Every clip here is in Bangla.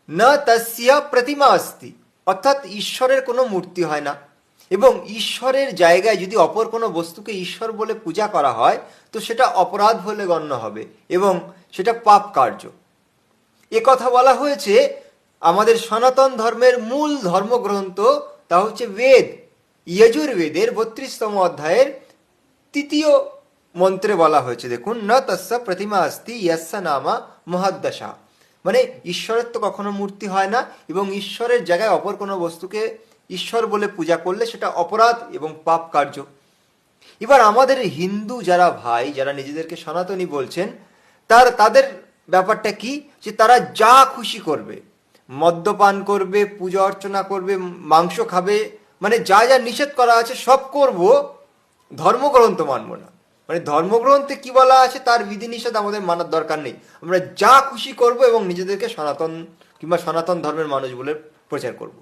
না তস্য প্রতিমা অস্তি, অর্থাৎ ঈশ্বরের কোনো মূর্তি হয় না। এবং ঈশ্বরের জায়গায় যদি অপর কোনো বস্তুকে ঈশ্বর বলে পূজা করা হয় তো সেটা অপরাধ বলে গণ্য হবে এবং সেটা পাপ কার্য। এ কথা বলা হয়েছে আমাদের সনাতন ধর্মের মূল ধর্মগ্রন্থ, তা হচ্ছে বেদ। যজুর্বেদের 32তম অধ্যায়ের 3য় মন্ত্রে বলা হয়েছে, দেখুন, ন তস্য প্রতিমা অস্তি ইয়স্য নামা মহাদ্দশা। মানে ঈশ্বরের তো কখনো মূর্তি হয় না এবং ঈশ্বরের জায়গায় অপর কোনো বস্তুকে ঈশ্বর বলে পূজা করলে সেটা অপরাধ এবং পাপ কার্য। এবার আমাদের হিন্দু যারা ভাই, যারা নিজেদেরকে সনাতনী বলছেন, তাদের ব্যাপারটা কি, যে তারা যা খুশি করবে, মদ্যপান করবে, পূজা অর্চনা করবে, মাংস খাবে, মানে যা যা নিষেধ করা আছে সব করব, ধর্মগ্রন্থ মানব না। মানে ধর্মগ্রন্থে কি বলা আছে তার বিধিনিষেধ আমাদের মানার দরকার নেই, আমরা যা খুশি করব এবং নিজেদেরকে সনাতন কিংবা সনাতন ধর্মের মানুষ বলে প্রচার করব।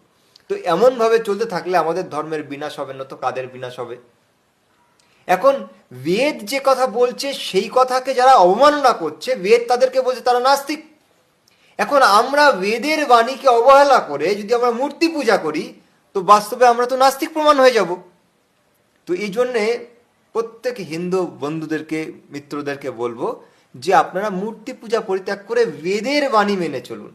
তো এমনভাবে চলতে থাকলে আমাদের ধর্মের বিনাশ হবে না তো কাদের বিনাশ হবে? এখন বেদ যে কথা বলছে সেই কথাকে যারা অবমাননা করছে, বেদ তাদেরকে বলছে তারা নাস্তিক। এখন আমরা বেদের বাণীকে অবহেলা করে যদি আমরা মূর্তি পূজা করি তো বাস্তবে আমরা তো নাস্তিক প্রমাণ হয়ে যাব। তো এই জন্যে প্রত্যেক হিন্দু বন্ধুদেরকে, মিত্রদেরকে বলবো যে আপনারা মূর্তি পূজা পরিত্যাগ করে বেদের বাণী মেনে চলুন।